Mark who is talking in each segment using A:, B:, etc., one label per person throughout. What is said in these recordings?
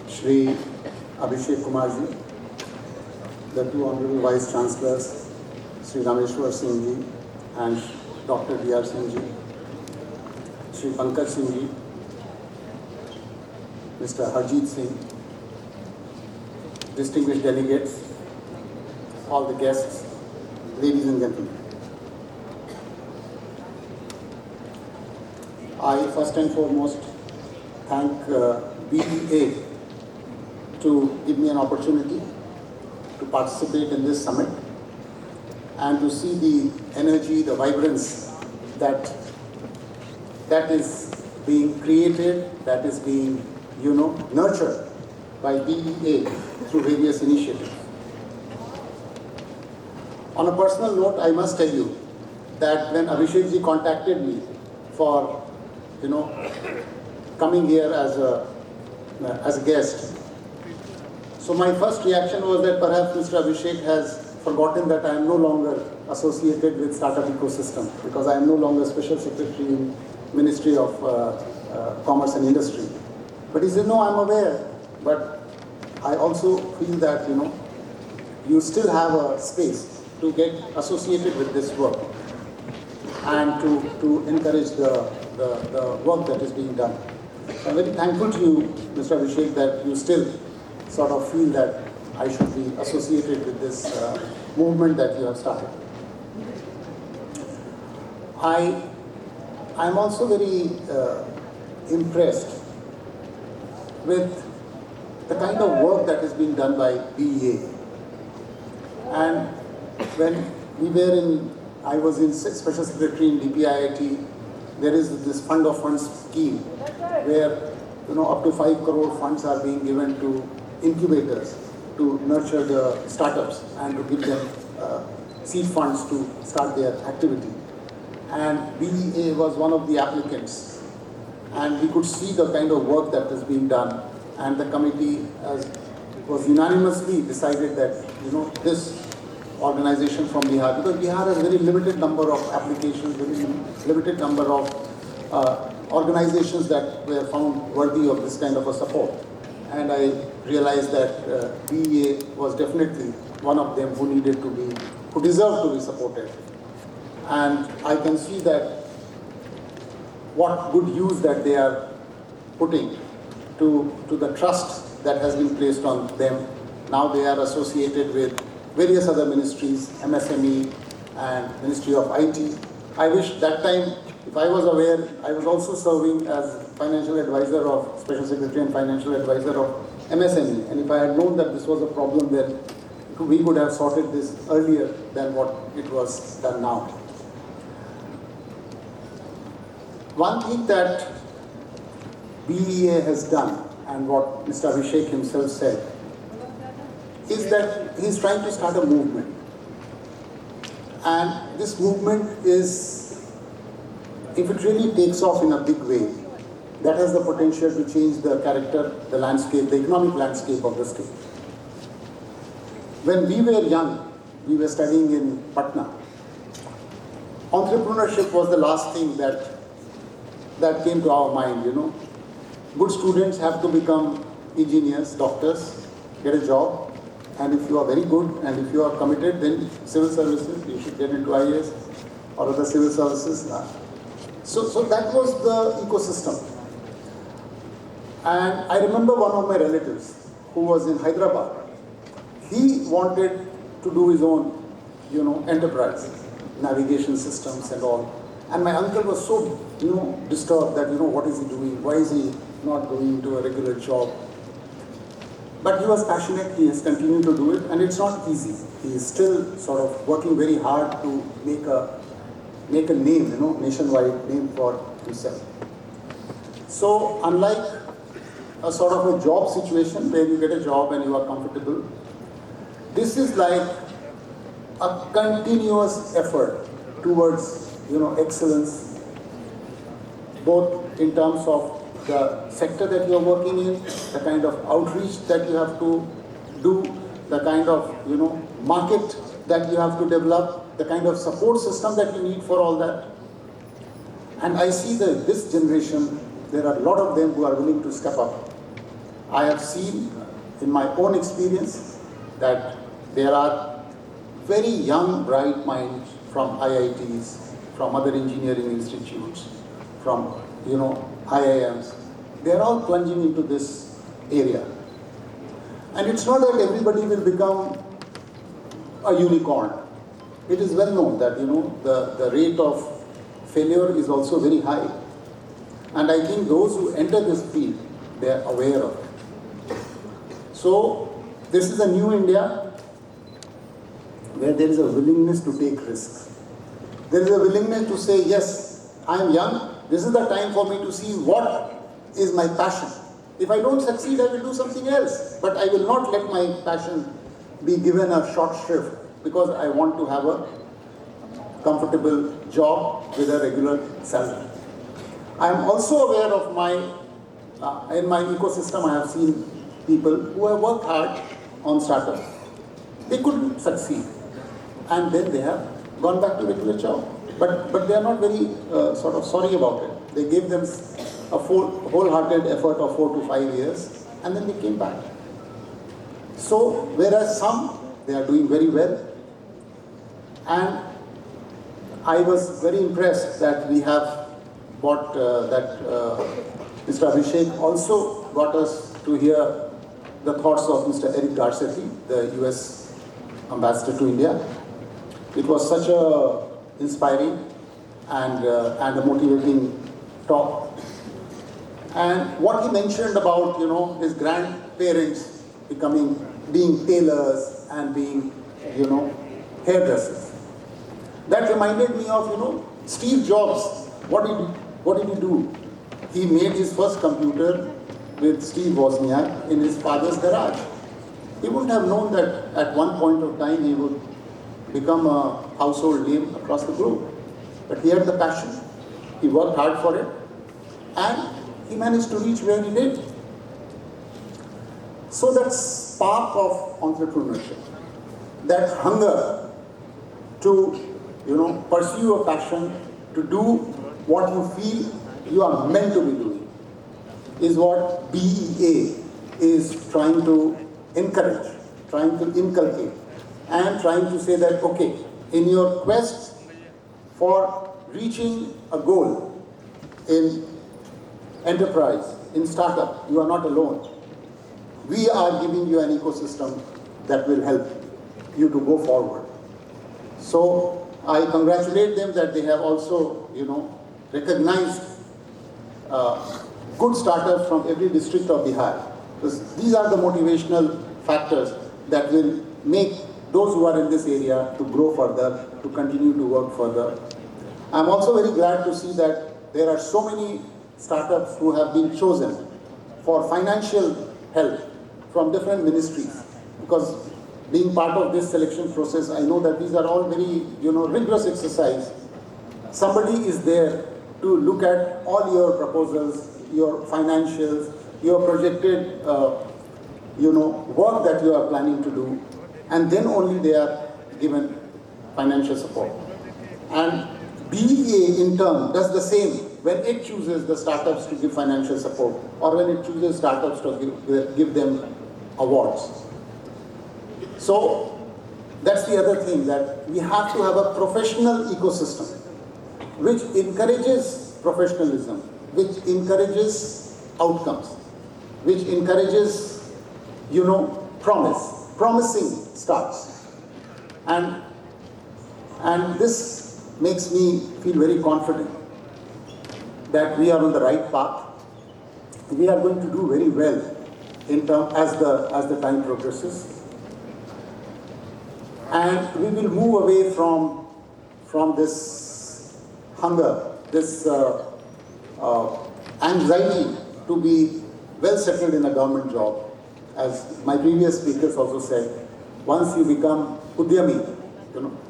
A: Shri Abhishek Kumarji, the two Honorable Vice Chancellors, Shri Rameshwar Singh Ji and Dr. D.R. Singh Ji, Shri Pankaj Singh Ji, Mr. Harjeet Singh, distinguished delegates, all the guests, ladies and gentlemen. I first and foremost thank BEA to give me an opportunity to participate in this summit and to see the energy, the vibrance that is being created, that is being, nurtured by BEA through various initiatives. On a personal note, I must tell you that when Abhishek ji contacted me for, coming here as a guest, so my first reaction was that perhaps Mr. Abhishek has forgotten that I am no longer associated with startup ecosystem because I am no longer Special Secretary in Ministry of Commerce and Industry. But he said, no, I'm aware, but I also feel that, you still have a space to get associated with this work and to encourage the work that is being done. So I'm very thankful to you, Mr. Abhishek, that you still sort of feel that I should be associated with this movement that you have started. I'm also very impressed with the kind of work that is being done by BEA. And when I was in Special Secretary in DPIIT, there is this fund of funds scheme where up to 5 crore funds are being given to incubators to nurture the startups and to give them seed funds to start their activity. And BEA was one of the applicants. And we could see the kind of work that is being done. And the committee was unanimously decided that, this organization from Bihar, because Bihar has a very limited number of applications, very limited number of organizations that were found worthy of this kind of a support. And I realized that BEA was definitely one of them who deserved to be supported. And I can see that what good use that they are putting to the trust that has been placed on them. Now they are associated with various other ministries, MSME and Ministry of IT. I wish that time, if I was aware, I was also serving as financial advisor of Special Secretary and financial advisor of MSME. And if I had known that this was a problem, then we could have sorted this earlier than what it was done now. One thing that BEA has done, and what Mr. Abhishek himself said, is that he's trying to start a movement. And this movement is, if it really takes off in a big way, that has the potential to change the character, the landscape, the economic landscape of the state. When we were young, we were studying in Patna. Entrepreneurship was the last thing that came to our mind, Good students have to become engineers, doctors, get a job. And if you are very good and if you are committed, then civil services, you should get into IAS or other civil services. So that was the ecosystem. And I remember one of my relatives who was in Hyderabad. He wanted to do his own, enterprise, navigation systems and all. And my uncle was so, disturbed that, what is he doing? Why is he not going into a regular job? But he was passionate, he has continued to do it, and it's not easy. He is still sort of working very hard to make a name, nationwide name for himself. So unlike a sort of a job situation where you get a job and you are comfortable, this is like a continuous effort towards, excellence, both in terms of the sector that you are working in, the kind of outreach that you have to do, the kind of, market that you have to develop, the kind of support system that you need for all that. And I see that this generation, there are a lot of them who are willing to step up I have seen in my own experience that there are very young, bright minds from IITs, from other engineering institutes, from IIMs. They are all plunging into this area. And it's not that everybody will become a unicorn. It is well known that the rate of failure is also very high. And I think those who enter this field, they are aware of it. So this is a new India where there is a willingness to take risks. There is a willingness to say, yes, I am young, this is the time for me to see what is my passion. If I don't succeed, I will do something else. But I will not let my passion be given a short shrift because I want to have a comfortable job with a regular salary. I am also aware of in my ecosystem, I have seen people who have worked hard on startup. They couldn't succeed. And then they have gone back to regular job. But they are not very sort of sorry about it. They gave them a wholehearted effort of 4 to 5 years, and then they came back. So, whereas some, they are doing very well. And I was very impressed that we have got Mr. Abhishek also got us to hear the thoughts of Mr. Eric Garcetti, the US Ambassador to India. It was such a inspiring and a motivating talk. And what he mentioned about his grandparents being tailors and being hairdressers, that reminded me of Steve Jobs. What did he do? He made his first computer with Steve Wozniak in his father's garage. He wouldn't have known that at one point of time he would become a household name across the globe. But he had the passion, he worked hard for it, and he managed to reach where he did. So that spark of entrepreneurship, that hunger to pursue a passion, to do what you feel you are meant to be doing, is what BEA is trying to encourage, trying to inculcate, and trying to say that, okay, in your quest for reaching a goal in enterprise, in startup, you are not alone. We are giving you an ecosystem that will help you to go forward. So I congratulate them that they have also, recognized good startups from every district of Bihar. Because these are the motivational factors that will make those who are in this area to grow further, to continue to work further. I'm also very glad to see that there are so many startups who have been chosen for financial help from different ministries. Because being part of this selection process, I know that these are all very, rigorous exercise. Somebody is there to look at all your proposals, your financials, your projected, work that you are planning to do, and then only they are given financial support. And BEA in turn does the same when it chooses the startups to give financial support, or when it chooses startups to give them awards. So that's the other thing, that we have to have a professional ecosystem which encourages professionalism, which encourages outcomes, which encourages, promising starts. And this makes me feel very confident that we are on the right path. We are going to do very well as the time progresses. And we will move away from this hunger, this anxiety to be well settled in a government job. As my previous speakers also said, once you become Udyami,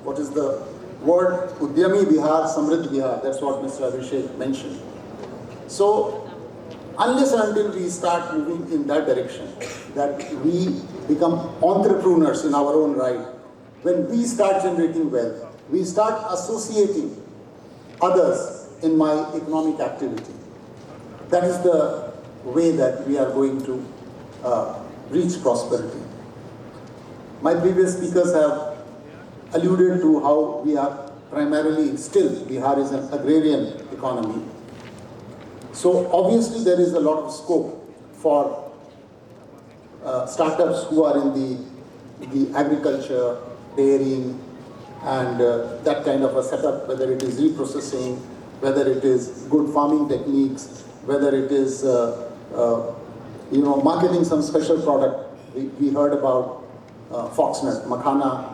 A: what is the word? Udyami Bihar, Samriddh Bihar, that's what Mr. Abhishek mentioned. So, unless and until we start moving in that direction, that we become entrepreneurs in our own right, when we start generating wealth, we start associating others in my economic activity. That is the way that we are going to reach prosperity. My previous speakers have alluded to how we are primarily still, Bihar is an agrarian economy. So obviously there is a lot of scope for startups who are in the agriculture, dairying, and that kind of a setup, whether it is reprocessing, whether it is good farming techniques, whether it is marketing some special product. We heard about foxnut, makhana.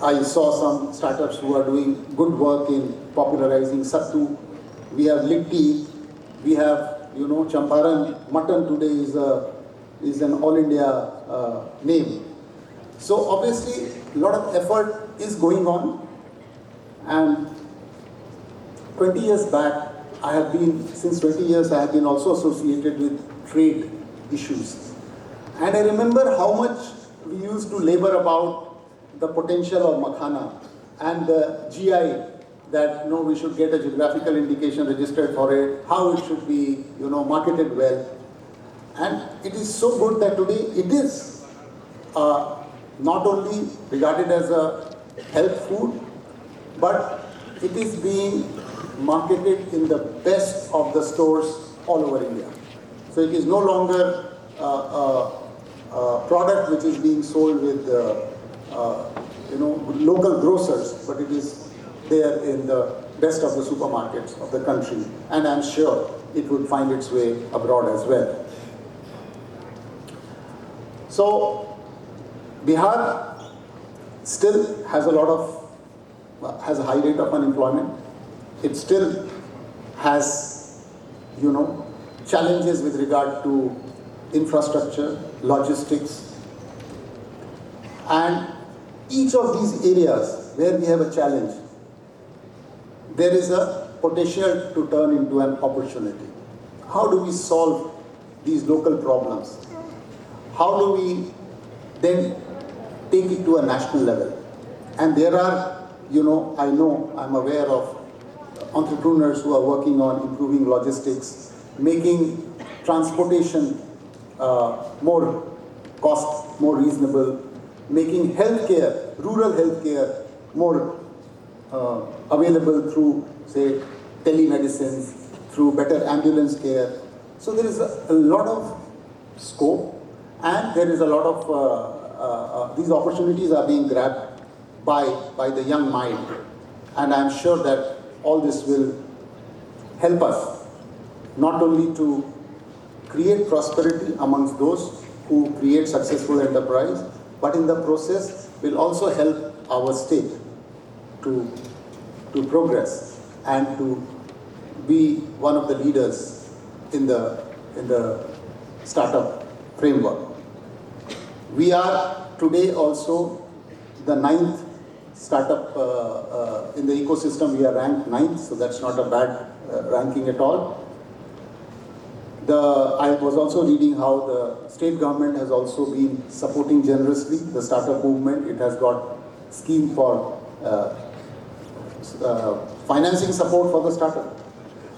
A: I saw some startups who are doing good work in popularizing sattu. We have litti, we have Champaran mutton today is an all India name. So obviously a lot of effort is going on, and 20 years back, since 20 years I have been also associated with trade issues. And I remember how much we used to labor about the potential of makhana and the GI, that we should get a geographical indication registered for it, how it should be marketed well. And it is so good that today it is not only regarded as a health food, but it is being marketed in the best of the stores all over India. So it is no longer a product which is being sold with local grocers, but it is there in the best of the supermarkets of the country, and I'm sure it would find its way abroad as well. So Bihar still has has a high rate of unemployment. It still has, challenges with regard to infrastructure, logistics, and each of these areas where we have a challenge, there is a potential to turn into an opportunity. How do we solve these local problems? How do we then take it to a national level? And there are, I'm aware of entrepreneurs who are working on improving logistics, making transportation more reasonable, making healthcare, rural healthcare more available through, say, telemedicine, through better ambulance care. So there is a lot of scope, and there is a lot of, these opportunities are being grabbed by the young mind. And I'm sure that all this will help us not only to create prosperity amongst those who create successful enterprise, but in the process will also help our state to progress and to be one of the leaders in the startup framework. We are today also the 9th startup in the ecosystem. We are ranked 9th, so that's not a bad ranking at all. I was also reading how the state government has also been supporting generously the startup movement. It has got scheme for financing support for the startup.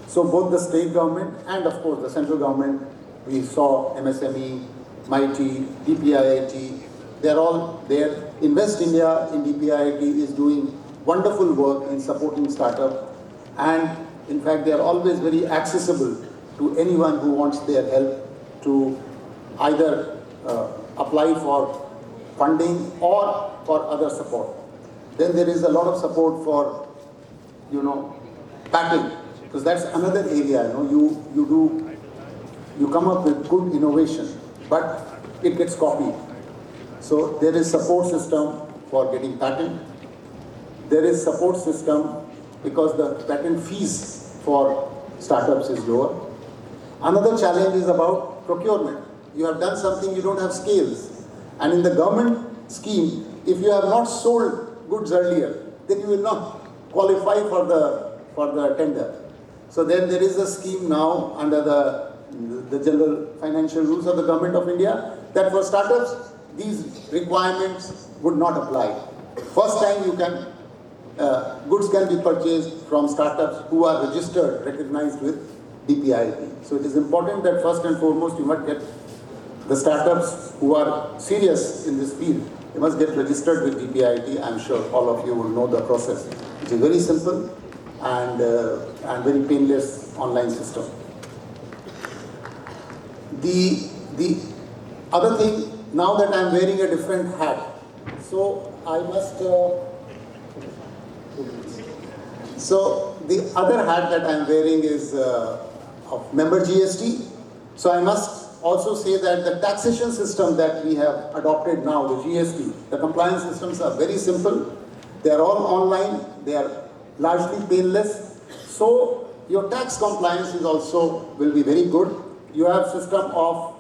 A: So both the state government and of course the central government, we saw MSME, MIT, DPIIT, they're all there. Invest India in DPIIT is doing wonderful work in supporting startup, and in fact they are always very accessible to anyone who wants their help to either apply for funding or for other support. Then there is a lot of support for, patent, because that's another area. You come up with good innovation, but it gets copied. So there is support system for getting patent. There is support system because the patent fees for startups is lower. Another challenge is about procurement. You have done something, you don't have scales. And in the government scheme, if you have not sold goods earlier, then you will not qualify for the tender. So then there is a scheme now under the general financial rules of the Government of India that for startups, these requirements would not apply. First time goods can be purchased from startups who are registered, recognized with DPIIT. So it is important that first and foremost you must get the startups who are serious in this field, they must get registered with DPIIT. I'm sure all of you will know the process. It is very simple and very painless online system. The other thing, now that I'm wearing a different hat, so I must. So the other hat that I'm wearing is of member GST. So I must also say that the taxation system that we have adopted now, the GST, the compliance systems are very simple. They are all online. They are largely painless. So your tax compliance is also will be very good. You have system of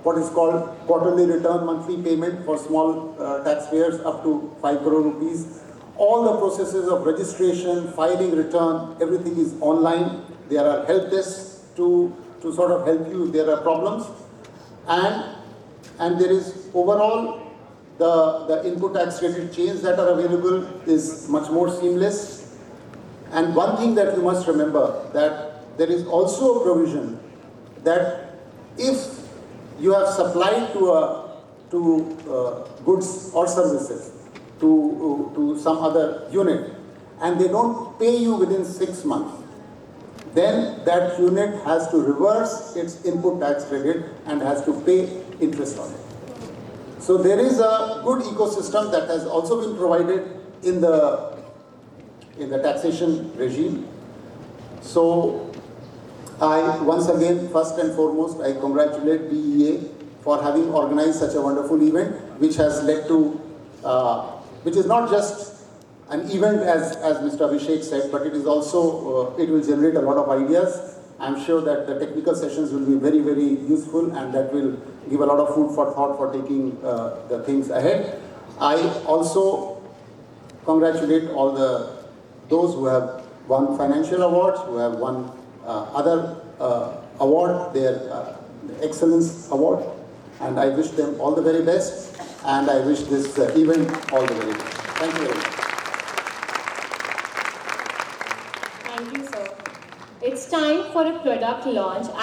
A: what is called quarterly return, monthly payment for small taxpayers up to 5 crore rupees. All the processes of registration, filing return, everything is online. There are help desks to sort of help you if there are problems. And there is overall the input tax credit chains that are available is much more seamless. And one thing that you must remember, that there is also a provision that if you have supplied to goods or services to some other unit and they don't pay you within 6 months, then that unit has to reverse its input tax credit and has to pay interest on it. So there is a good ecosystem that has also been provided in the taxation regime. So I once again, first and foremost, I congratulate BEA for having organized such a wonderful event, which has led to, which is not just an event as Mr. Abhishek said, but it is also, it will generate a lot of ideas. I'm sure that the technical sessions will be very, very useful and that will give a lot of food for thought for taking the things ahead. I also congratulate all those who have won financial awards, who have won other award, their excellence award, and I wish them all the very best, and I wish this event all the very best. Thank you very much.
B: Thank you, sir. It's time for a product launch and